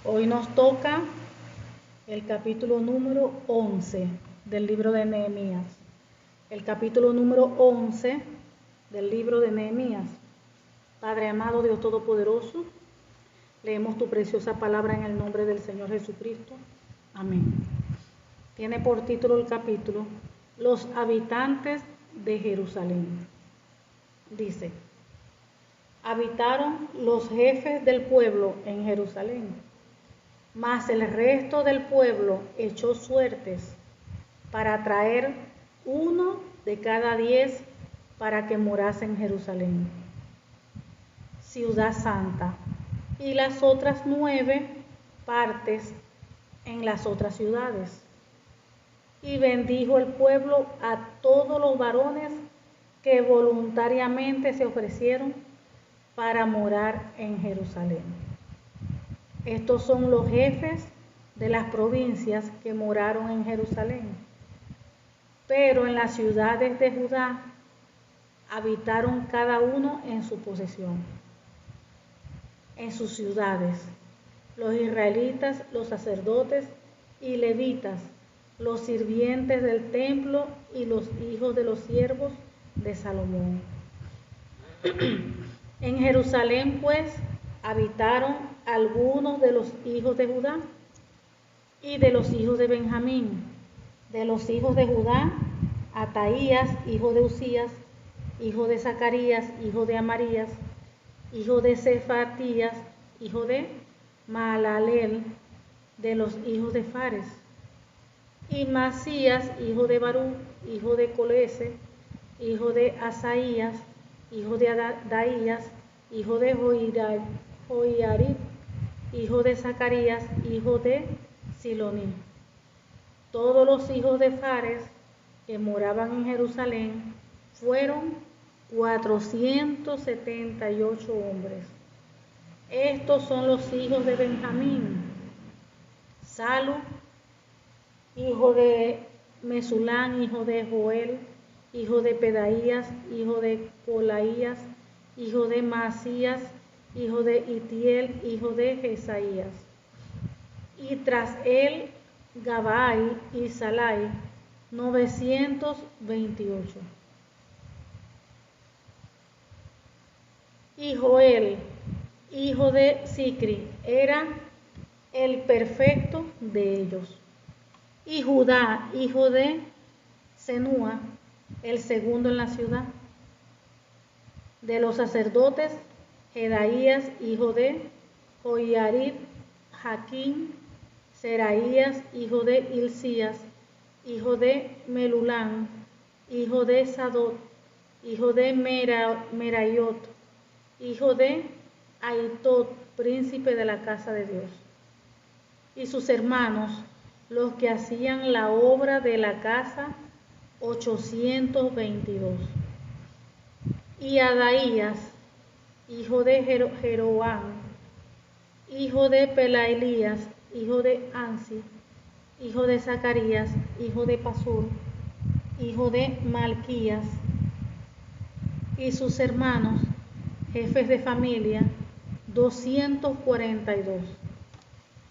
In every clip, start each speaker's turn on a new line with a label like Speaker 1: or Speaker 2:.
Speaker 1: Hoy nos toca el capítulo número 11 del libro de Nehemías. El capítulo número 11 del libro de Nehemías. Padre amado, Dios Todopoderoso, leemos tu preciosa palabra en el nombre del Señor Jesucristo. Amén. Tiene por título el capítulo Los habitantes de Jerusalén. Dice: habitaron los jefes del pueblo en Jerusalén, mas el resto del pueblo echó suertes para traer 1 de cada 10 para que morase en Jerusalén, ciudad santa, y las otras 9 partes en las otras ciudades. Y bendijo el pueblo a todos los varones que voluntariamente se ofrecieron para morar en Jerusalén. Estos son los jefes de las provincias que moraron en Jerusalén. Pero en las ciudades de Judá habitaron cada uno en su posesión, en sus ciudades, los israelitas, los sacerdotes y levitas, los sirvientes del templo y los hijos de los siervos de Salomón. En Jerusalén, pues, habitaron algunos de los hijos de Judá y de los hijos de Benjamín. De los hijos de Judá, Ataías, hijo de Usías, hijo de Zacarías, hijo de Amarías, hijo de Cefatías, hijo de Maalaleel, de los hijos de Fares. Y Masías, hijo de Barú, hijo de Colese, hijo de Asaías, hijo de Adaías, hijo de Joiarib, hijo de Zacarías, hijo de Siloní. Todos los hijos de Fares que moraban en Jerusalén fueron 478 hombres. Estos son los hijos de Benjamín: Salu, hijo de Mesulán, hijo de Joel, hijo de Pedaías, hijo de Colaías, hijo de Masías, hijo de Itiel, hijo de Jesaías. Y tras él Gabai y Salai, 928. Y Joel, hijo de Sicri, era el perfecto de ellos. Y Judá, hijo de Senúa, el segundo en la ciudad. De los sacerdotes, Jedaías, hijo de Joiarib, Jaquín, Seraías, hijo de Hilcías, hijo de Melulán, hijo de Sadot, hijo de Merayot, hijo de Aitot, príncipe de la casa de Dios. Y sus hermanos, los que hacían la obra de la casa, 822. Y Adaías, hijo de Jeroam, hijo de Pelaelías, hijo de Ansi, hijo de Zacarías, hijo de Pasur, hijo de Malquías, y sus hermanos, jefes de familia, 242.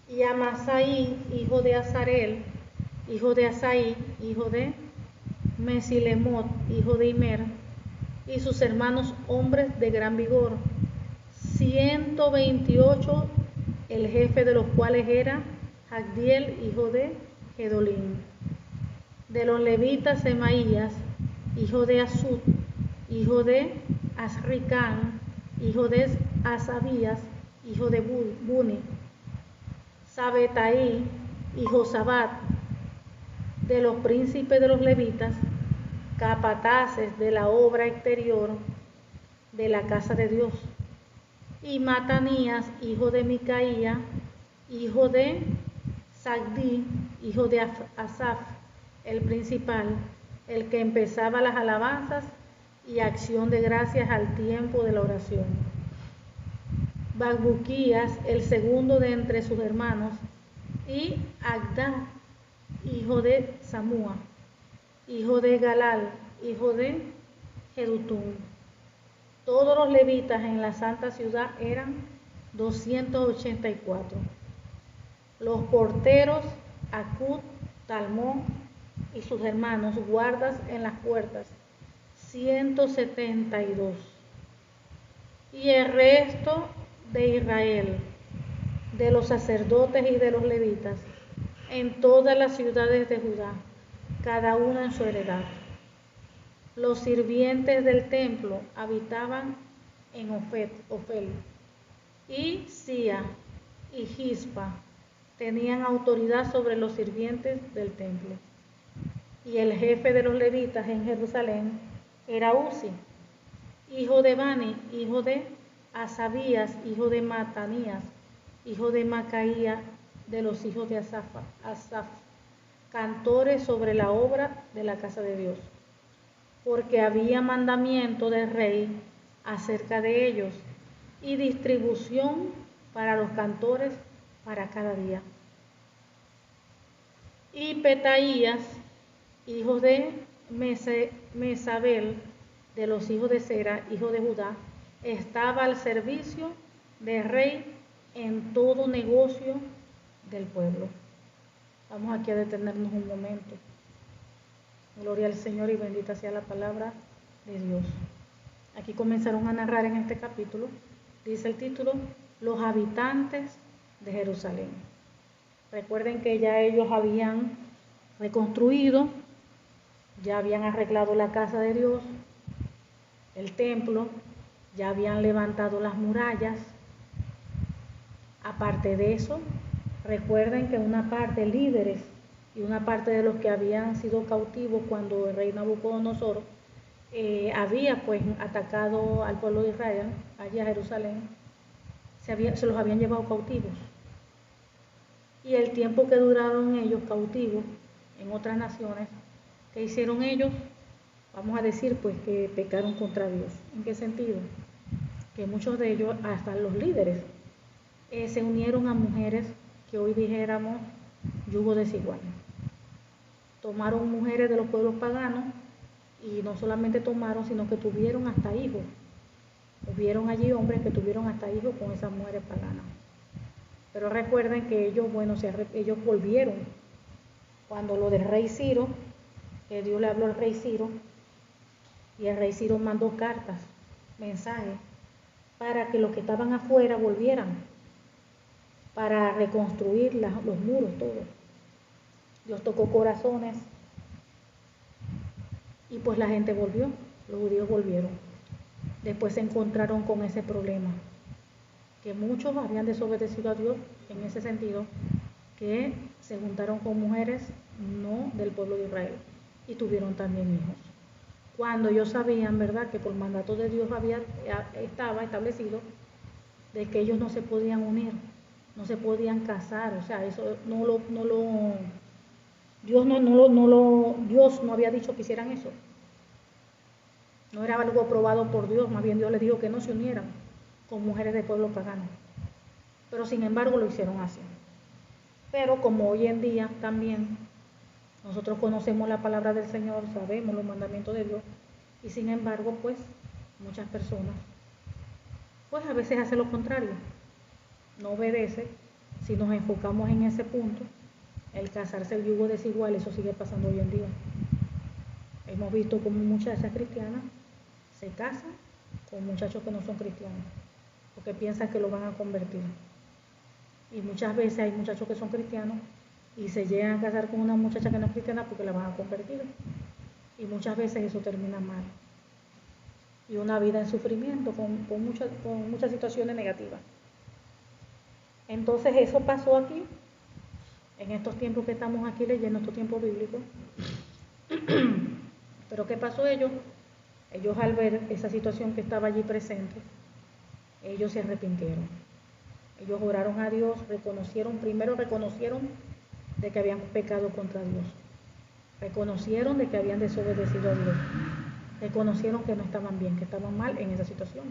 Speaker 1: Y Amasaí, hijo de Azarel, hijo de Asaí, hijo de Mesilemot, hijo de Imer, y sus hermanos, hombres de gran vigor, 128, el jefe de los cuales era Jagdiel, hijo de Gedolín. De los levitas, Semaías, hijo de Asud, hijo de Asricán, hijo de Asabías, hijo de Buni. Sabetaí y Josabat. De los príncipes de los levitas, capataces de la obra exterior de la casa de Dios. Y Matanías, hijo de Micaía, hijo de Sagdi, hijo de Asaf, el principal, el que empezaba las alabanzas y acción de gracias al tiempo de la oración. Bagbuquías, el segundo de entre sus hermanos, y Agdá, hijo de Samúa, hijo de Galal, hijo de Jedutún. Todos los levitas en la santa ciudad eran 284. Los porteros, Acud, Talmón y sus hermanos, guardas en las puertas, 172. Y el resto de Israel, de los sacerdotes y de los levitas, en todas las ciudades de Judá, cada una en su heredad. Los sirvientes del templo habitaban en Ofel, y Sia y Gispa tenían autoridad sobre los sirvientes del templo. Y el jefe de los levitas en Jerusalén era Uzi, hijo de Bani, hijo de Asabías, hijo de Matanías, hijo de Macaía, de los hijos de Asaf, cantores sobre la obra de la casa de Dios, porque había mandamiento del rey acerca de ellos y distribución para los cantores para cada día. Y Petaías, hijo de Mesabel, de los hijos de Sera, hijo de Judá, estaba al servicio del rey en todo negocio del pueblo. Vamos aquí a detenernos un momento. Gloria al Señor y bendita sea la palabra de Dios. Aquí comenzaron a narrar en este capítulo, dice el título, los habitantes de Jerusalén. Recuerden que ya ellos habían reconstruido, ya habían arreglado la casa de Dios, el templo, ya habían levantado las murallas. Aparte de eso, recuerden que una parte, líderes y una parte de los que habían sido cautivos cuando el rey Nabucodonosor había pues atacado al pueblo de Israel, allá a Jerusalén, se los habían llevado cautivos. Y el tiempo que duraron ellos cautivos en otras naciones, ¿qué hicieron ellos? Vamos a decir pues que pecaron contra Dios. ¿En qué sentido? Que muchos de ellos, hasta los líderes, se unieron a mujeres que hoy dijéramos yugo desigual. Tomaron mujeres de los pueblos paganos y no solamente tomaron, sino que tuvieron hasta hijos. Hubieron allí hombres que tuvieron hasta hijos con esas mujeres paganas. Pero recuerden que ellos, ellos volvieron. Cuando lo del rey Ciro, que Dios le habló al rey Ciro, y el rey Ciro mandó cartas, mensajes, para que los que estaban afuera volvieran, para reconstruir los muros, todo. Dios tocó corazones y pues la gente volvió, los judíos volvieron. Después se encontraron con ese problema, que muchos habían desobedecido a Dios en ese sentido, que se juntaron con mujeres no del pueblo de Israel y tuvieron también hijos. Cuando ellos sabían, ¿verdad?, que por mandato de Dios estaba establecido de que ellos no se podían unir, no se podían casar, o sea, eso Dios no había dicho que hicieran eso. No era algo aprobado por Dios, más bien Dios les dijo que no se unieran con mujeres de pueblo pagano. Pero sin embargo lo hicieron así. Pero como hoy en día también nosotros conocemos la palabra del Señor, sabemos los mandamientos de Dios, y sin embargo pues muchas personas pues a veces hacen lo contrario, no obedece. Si nos enfocamos en ese punto, el casarse, el yugo desigual, eso sigue pasando hoy en día. Hemos visto como muchachas cristianas se casan con muchachos que no son cristianos, porque piensan que lo van a convertir. Y muchas veces hay muchachos que son cristianos y se llegan a casar con una muchacha que no es cristiana porque la van a convertir. Y muchas veces eso termina mal. Y una vida en sufrimiento, con muchas situaciones negativas. Entonces eso pasó aquí, en estos tiempos que estamos aquí leyendo, estos tiempos bíblicos. Pero ¿qué pasó ellos? Ellos al ver esa situación que estaba allí presente, ellos se arrepintieron. Ellos oraron a Dios, primero reconocieron de que habían pecado contra Dios. Reconocieron de que habían desobedecido a Dios. Reconocieron que no estaban bien, que estaban mal en esa situación.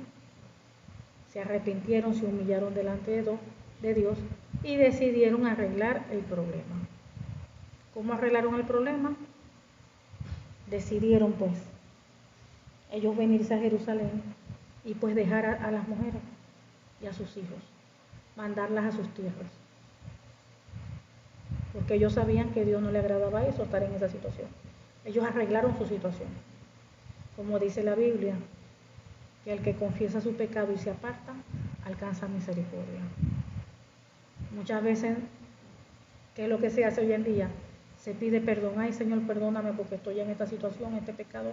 Speaker 1: Se arrepintieron, se humillaron delante de Dios y decidieron arreglar el problema. ¿Cómo arreglaron el problema? Decidieron pues ellos venirse a Jerusalén y pues dejar a las mujeres y a sus hijos, mandarlas a sus tierras. porque ellos sabían que a Dios no le agradaba eso, estar en esa situación. Ellos arreglaron su situación. Como dice la Biblia, que el que confiesa su pecado y se aparta, alcanza misericordia. Muchas veces, ¿qué es lo que se hace hoy en día? Se pide perdón. Ay, Señor, perdóname porque estoy en esta situación, este pecado,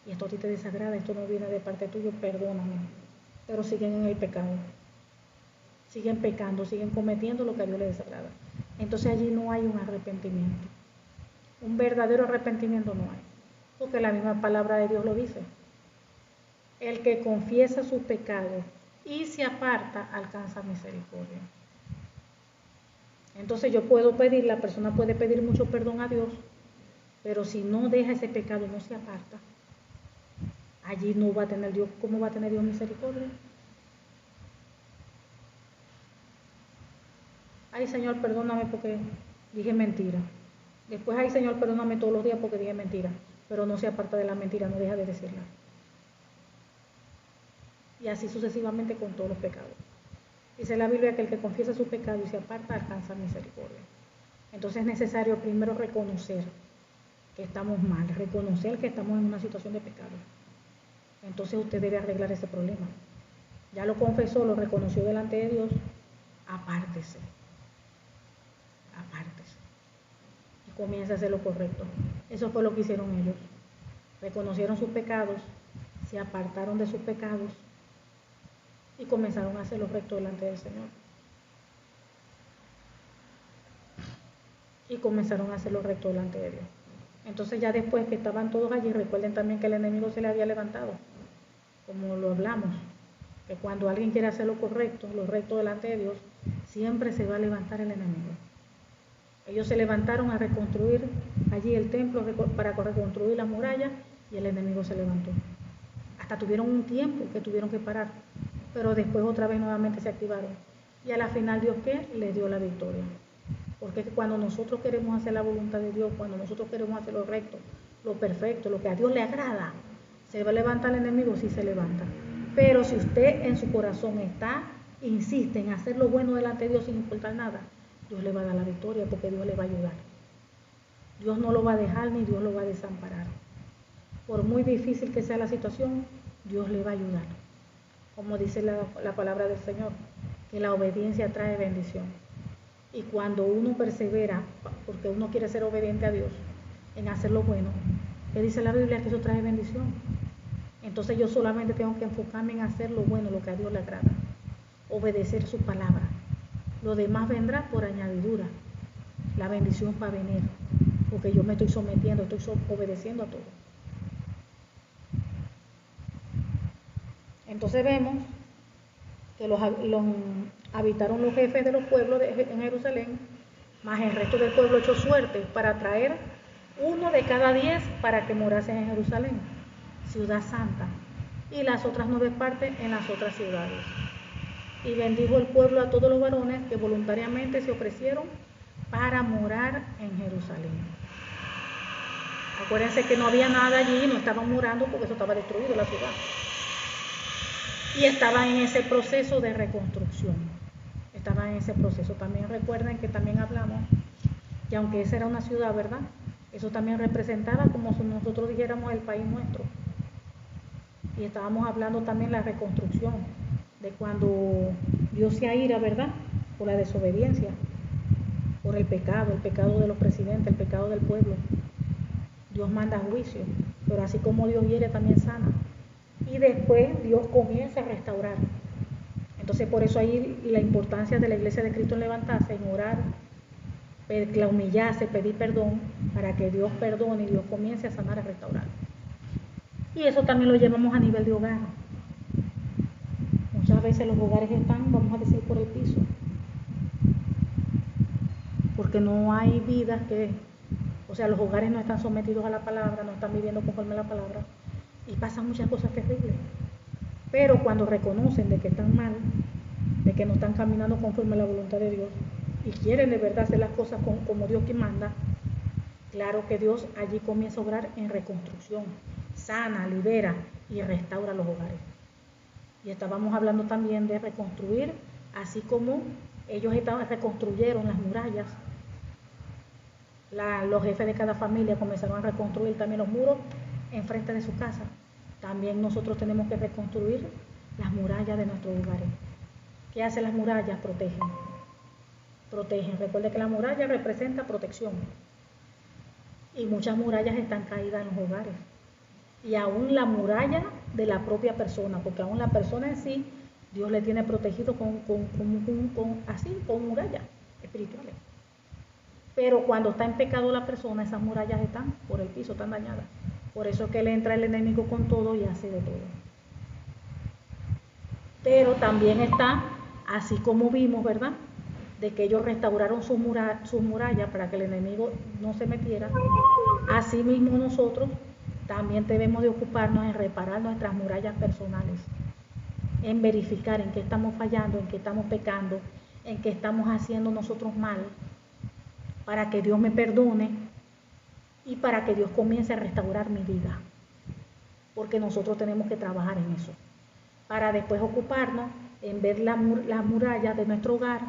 Speaker 1: y esto a ti te desagrada, esto no viene de parte tuya, perdóname. Pero siguen en el pecado. Siguen pecando, siguen cometiendo lo que a Dios le desagrada. Entonces allí no hay un arrepentimiento. Un verdadero arrepentimiento no hay. Porque la misma palabra de Dios lo dice. El que confiesa sus pecados y se aparta, alcanza misericordia. Entonces yo puedo pedir, la persona puede pedir mucho perdón a Dios, pero si no deja ese pecado, no se aparta, allí no va a tener Dios. ¿Cómo va a tener Dios misericordia? Ay, Señor, perdóname porque dije mentira. Después, ay, Señor, perdóname todos los días porque dije mentira. Pero no se aparta de la mentira, no deja de decirla. Y así sucesivamente con todos los pecados. Dice la Biblia que el que confiesa su pecado y se aparta alcanza misericordia. Entonces es necesario primero reconocer que estamos mal, reconocer que estamos en una situación de pecado. Entonces usted debe arreglar ese problema. Ya lo confesó, lo reconoció delante de Dios, apártese. Apártese. Y comienza a hacer lo correcto. Eso fue lo que hicieron ellos. Reconocieron sus pecados, se apartaron de sus pecados y comenzaron a hacer lo recto delante del Señor. Y comenzaron a hacer lo recto delante de Dios. Entonces ya después que estaban todos allí, recuerden también que el enemigo se le había levantado, como lo hablamos, que cuando alguien quiere hacer lo correcto, lo recto delante de Dios, siempre se va a levantar el enemigo. Ellos se levantaron a reconstruir allí el templo para reconstruir la muralla y el enemigo se levantó. Hasta tuvieron un tiempo que tuvieron que parar, pero después otra vez nuevamente se activaron. Y a la final Dios, ¿qué? Les dio la victoria. Porque cuando nosotros queremos hacer la voluntad de Dios, cuando nosotros queremos hacer lo recto, lo perfecto, lo que a Dios le agrada, ¿se va a levantar el enemigo? Sí se levanta. Pero si usted en su corazón insiste en hacer lo bueno delante de Dios sin importar nada, Dios le va a dar la victoria porque Dios le va a ayudar. Dios no lo va a dejar ni Dios lo va a desamparar. Por muy difícil que sea la situación, Dios le va a ayudar. Como dice la palabra del Señor, que la obediencia trae bendición. Y cuando uno persevera, porque uno quiere ser obediente a Dios, en hacer lo bueno, que dice la Biblia que eso trae bendición. Entonces yo solamente tengo que enfocarme en hacer lo bueno, lo que a Dios le agrada, obedecer su palabra. Lo demás vendrá por añadidura. La bendición va a venir, porque yo me estoy sometiendo, estoy obedeciendo a todo. Entonces vemos que habitaron los jefes de los pueblos en Jerusalén, más el resto del pueblo echó suerte para traer 1 de cada 10 para que morasen en Jerusalén, ciudad santa, y las otras 9 partes en las otras ciudades. Y bendijo el pueblo a todos los varones que voluntariamente se ofrecieron para morar en Jerusalén. Acuérdense que no había nada allí, no estaban morando porque eso estaba destruido la ciudad. Y estaban en ese proceso de reconstrucción. Estaban en ese proceso. También recuerden que también hablamos que aunque esa era una ciudad, ¿verdad? Eso también representaba como si nosotros dijéramos el país nuestro. Y estábamos hablando también de la reconstrucción, de cuando Dios se aira, ¿verdad? Por la desobediencia, por el pecado de los presidentes, el pecado del pueblo. Dios manda juicio, pero así como Dios hiere, también sana. Y después Dios comienza a restaurar. Entonces por eso ahí la importancia de la iglesia de Cristo en levantarse, en orar, humillarse, pedir perdón, para que Dios perdone y Dios comience a sanar, a restaurar. Y eso también lo llevamos a nivel de hogar. Muchas veces los hogares están, vamos a decir, por el piso, porque no hay vidas los hogares no están sometidos a la palabra, no están viviendo conforme a la palabra, y pasan muchas cosas terribles. Pero cuando reconocen de que están mal, de que no están caminando conforme a la voluntad de Dios, y quieren de verdad hacer las cosas como Dios que manda, claro que Dios allí comienza a obrar en reconstrucción, sana, libera y restaura los hogares. Y estábamos hablando también de reconstruir, así como ellos reconstruyeron las murallas, los jefes de cada familia comenzaron a reconstruir también los muros enfrente de su casa. También nosotros tenemos que reconstruir las murallas de nuestros hogares. ¿Qué hacen las murallas? Protegen. Protegen. Recuerde que la muralla representa protección. Y muchas murallas están caídas en los hogares. Y aún la muralla de la propia persona, porque aún la persona en sí, Dios le tiene protegido con murallas espirituales. Pero cuando está en pecado la persona, esas murallas están por el piso, están dañadas. Por eso es que le entra el enemigo con todo y hace de todo. Pero también está, así como vimos, ¿verdad?, de que ellos restauraron sus murallas para que el enemigo no se metiera. Así mismo nosotros también debemos de ocuparnos en reparar nuestras murallas personales, en verificar en qué estamos fallando, en qué estamos pecando, en qué estamos haciendo nosotros mal, para que Dios me perdone y para que Dios comience a restaurar mi vida. Porque nosotros tenemos que trabajar en eso, para después ocuparnos en ver las murallas de nuestro hogar,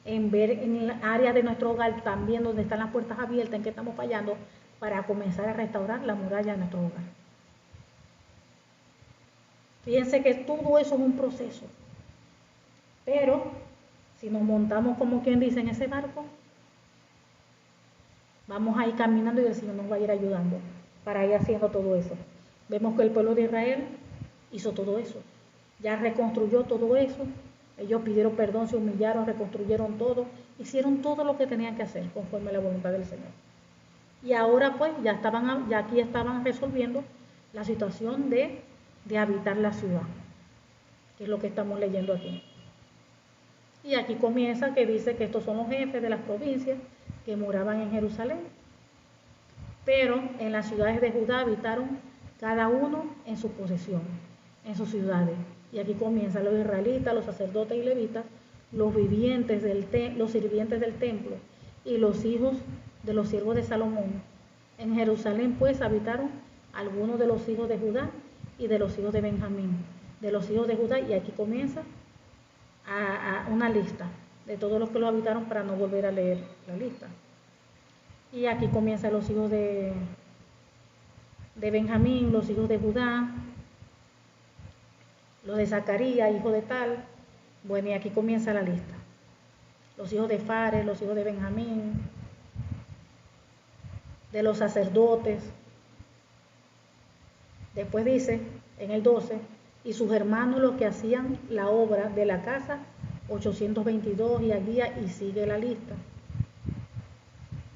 Speaker 1: en ver en el área de nuestro hogar también donde están las puertas abiertas, en que estamos fallando, para comenzar a restaurar la muralla de nuestro hogar. Fíjense que todo eso es un proceso, pero si nos montamos, como quien dice, en ese barco, vamos a ir caminando y el Señor nos va a ir ayudando para ir haciendo todo eso. Vemos que el pueblo de Israel hizo todo eso, ya reconstruyó todo eso. Ellos pidieron perdón, se humillaron, reconstruyeron todo, hicieron todo lo que tenían que hacer conforme a la voluntad del Señor. Y ahora pues ya aquí estaban resolviendo la situación de habitar la ciudad, que es lo que estamos leyendo aquí. Y aquí comienza que dice que estos son los jefes de las provincias que moraban en Jerusalén. Pero en las ciudades de Judá habitaron cada uno en su posesión, en sus ciudades. Y aquí comienzan los israelitas, los sacerdotes y levitas, los sirvientes del templo y los hijos de los siervos de Salomón. En Jerusalén pues habitaron algunos de los hijos de Judá y de los hijos de Benjamín, de los hijos de Judá, y aquí comienza a una lista de todos los que lo habitaron para no volver a leer la lista. Y aquí comienzan los hijos de Benjamín, los hijos de Judá, los de Zacarías, hijo de tal. Bueno, y aquí comienza la lista. Los hijos de Fares, los hijos de Benjamín, de los sacerdotes. Después dice, en el 12, y sus hermanos los que hacían la obra de la casa, 822, y allí, y sigue la lista.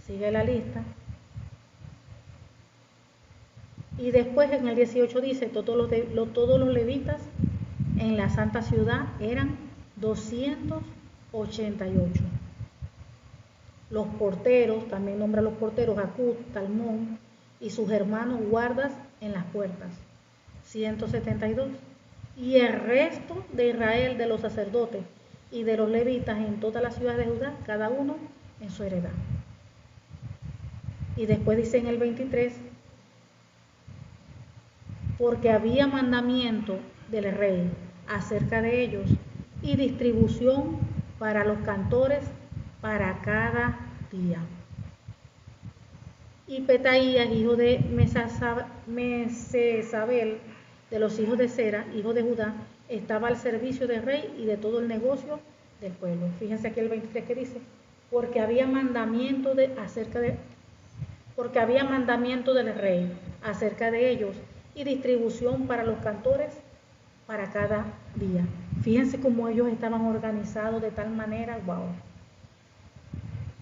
Speaker 1: Sigue la lista. Y después en el 18 dice, todos los levitas en la santa ciudad eran 288. Los porteros, también nombra los porteros, Acud, Talmón, y sus hermanos guardas en las puertas, 172. Y el resto de Israel, de los sacerdotes y de los levitas en todas las ciudades de Judá, cada uno en su heredad. Y después dice en el 23, porque había mandamiento del rey acerca de ellos y distribución para los cantores para cada día. Y Petaías, hijo de Mesesabel, de los hijos de Sera, hijo de Judá, estaba al servicio del rey y de todo el negocio del pueblo. Fíjense aquí el 23 que dice, porque había mandamiento del rey acerca de ellos y distribución para los cantores para cada día. Fíjense cómo ellos estaban organizados de tal manera, wow.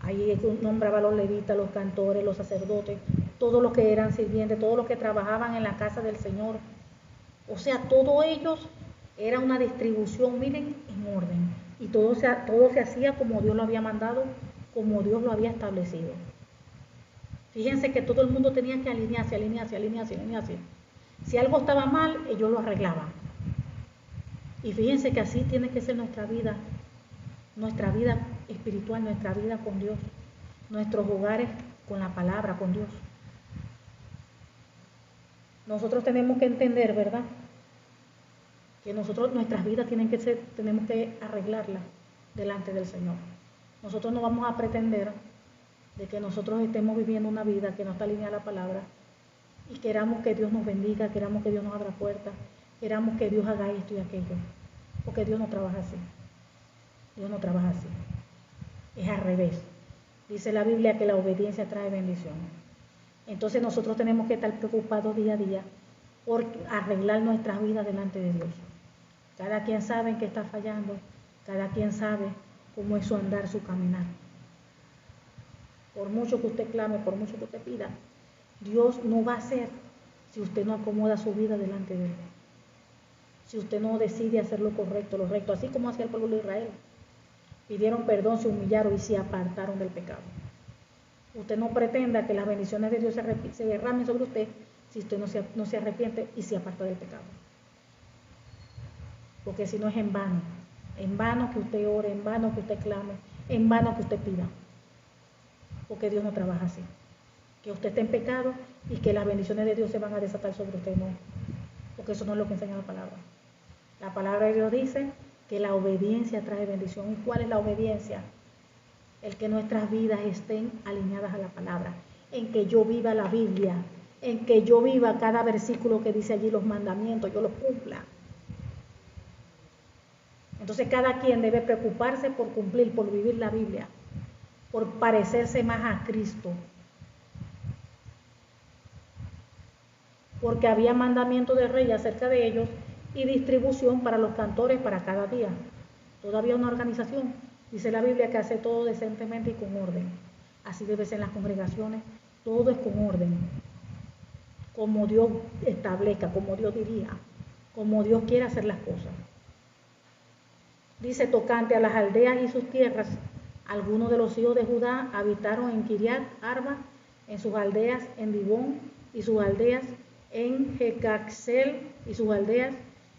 Speaker 1: Ahí nombraba a los levitas, los cantores, los sacerdotes, todos los que eran sirvientes, todos los que trabajaban en la casa del Señor. O sea, todos ellos era una distribución, miren, en orden. Y todo se hacía como Dios lo había mandado, como Dios lo había establecido. Fíjense que todo el mundo tenía que alinearse. Si algo estaba mal, ellos lo arreglaban. Y fíjense que así tiene que ser nuestra vida espiritual, nuestra vida con Dios, nuestros hogares con la palabra, con Dios. Nosotros tenemos que entender, ¿verdad?, que nuestras vidas tenemos que arreglarlas delante del Señor. Nosotros no vamos a pretender de que nosotros estemos viviendo una vida que no está alineada a la palabra y queramos que Dios nos bendiga, queramos que Dios nos abra puertas, queramos que Dios haga esto y aquello, porque Dios no trabaja así. Dios no trabaja así. Es al revés. Dice la Biblia que la obediencia trae bendición. Entonces nosotros tenemos que estar preocupados día a día por arreglar nuestras vidas delante de Dios. Cada quien sabe en qué está fallando, cada quien sabe cómo es su andar, su caminar. Por mucho que usted clame, por mucho que usted pida, Dios no va a hacer si usted no acomoda su vida delante de Él. Si usted no decide hacer lo correcto, lo recto, así como hacía el pueblo de Israel. Pidieron perdón, se humillaron y se apartaron del pecado. Usted no pretenda que las bendiciones de Dios se derramen sobre usted si usted no se arrepiente y se aparta del pecado. Porque si no es en vano que usted ore, en vano que usted clame, en vano que usted pida. Porque Dios no trabaja así. Que usted esté en pecado y que las bendiciones de Dios se van a desatar sobre usted, no. Porque eso no es lo que enseña la palabra. La palabra de Dios dice que la obediencia trae bendición. ¿Y cuál es la obediencia? El que nuestras vidas estén alineadas a la palabra, en que yo viva la Biblia, en que yo viva cada versículo que dice allí los mandamientos, yo los cumpla. Entonces cada quien debe preocuparse por cumplir, por vivir la Biblia, por parecerse más a Cristo. Porque había mandamiento del rey acerca de ellos y distribución para los cantores para cada día. Todavía una organización. Dice la Biblia que hace todo decentemente y con orden. Así debe ser en las congregaciones. Todo es con orden. Como Dios establezca, como Dios diría, como Dios quiere hacer las cosas. Dice tocante a las aldeas y sus tierras, algunos de los hijos de Judá habitaron en Kiriat Arba, en sus aldeas, en Dibón y sus aldeas, en Jecaxel y sus aldeas,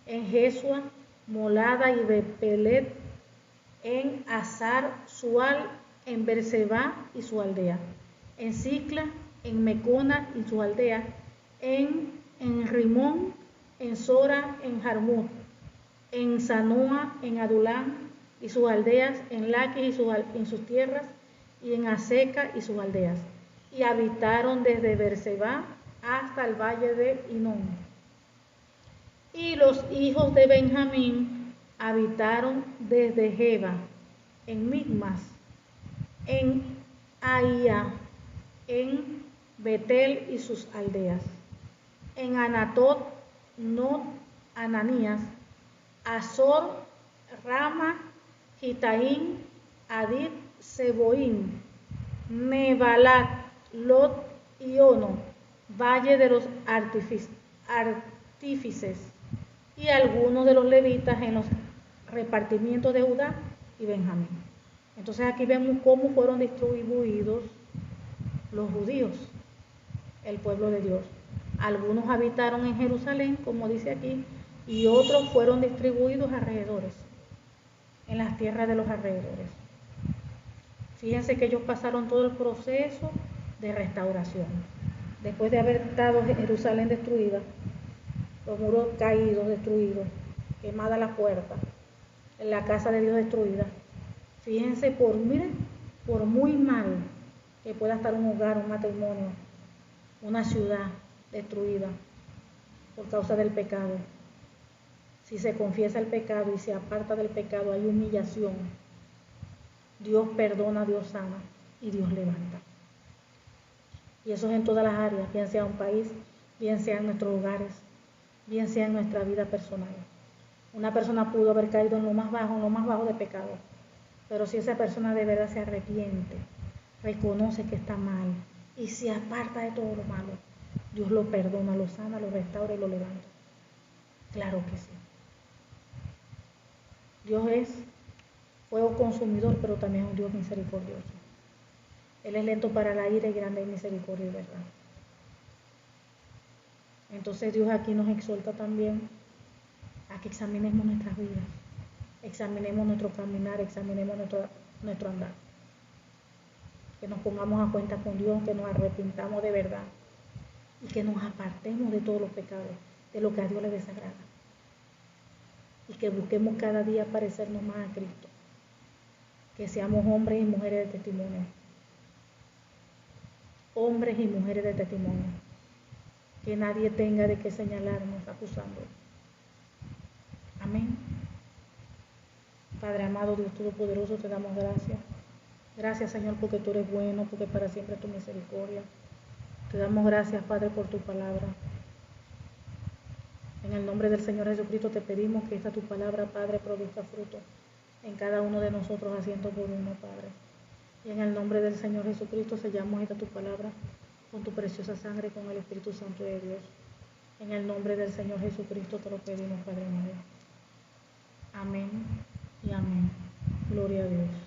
Speaker 1: en Jesua, Molada y Bepelet, en Azar Sual, en Berseba y su aldea, en Sicla, en Mecona y su aldea, en Rimón, en Sora, en Jarmut, en Sanoa, en Adulán y sus aldeas, en Laquis y en sus tierras, y en Aseca y sus aldeas. Y habitaron desde Berseba hasta el valle de Hinón. Y los hijos de Benjamín habitaron desde Geba, en Migmas, en Ahía, en Betel y sus aldeas, en Anatot, Not, Ananías, Azor, Rama, Gitaín, Adid, Seboín, Nebalat, Lot y Ono, valle de los artífices, y algunos de los levitas en los repartimientos de Judá y Benjamín. Entonces aquí vemos cómo fueron distribuidos los judíos, el pueblo de Dios. Algunos habitaron en Jerusalén, como dice aquí, y otros fueron distribuidos alrededores, en las tierras de los alrededores. Fíjense que ellos pasaron todo el proceso de restauración. Después de haber estado Jerusalén destruida, los muros caídos, destruidos, quemada la puerta, en la casa de Dios destruida. Fíjense por muy mal que pueda estar un hogar, un matrimonio, una ciudad destruida por causa del pecado. Si se confiesa el pecado y se aparta del pecado, hay humillación. Dios perdona, Dios sana y Dios levanta. Y eso es en todas las áreas, bien sea un país, bien sea en nuestros hogares, bien sea en nuestra vida personal. Una persona pudo haber caído en lo más bajo de pecado, pero si esa persona de verdad se arrepiente, reconoce que está mal y se aparta de todo lo malo, Dios lo perdona, lo sana, lo restaura y lo levanta. Claro que sí. Dios es fuego consumidor, pero también es un Dios misericordioso. Él es lento para la ira y grande en misericordia y verdad. Entonces Dios aquí nos exhorta también a que examinemos nuestras vidas, examinemos nuestro caminar, examinemos nuestro andar. Que nos pongamos a cuenta con Dios, que nos arrepintamos de verdad y que nos apartemos de todos los pecados, de lo que a Dios le desagrada. Y que busquemos cada día parecernos más a Cristo. Que seamos hombres y mujeres de testimonio. hombres y mujeres de testimonio. Que nadie tenga de qué señalarnos acusando. Amén. Padre amado, Dios Todopoderoso, te damos gracias. Gracias, Señor, porque tú eres bueno, porque para siempre es tu misericordia. Te damos gracias, Padre, por tu palabra. En el nombre del Señor Jesucristo te pedimos que esta tu palabra, Padre, produzca fruto en cada uno de nosotros, asiento por uno, Padre. Y en el nombre del Señor Jesucristo sellamos esta tu palabra con tu preciosa sangre, con el Espíritu Santo de Dios. En el nombre del Señor Jesucristo te lo pedimos, Padre mío. Amén y amén. Gloria a Dios.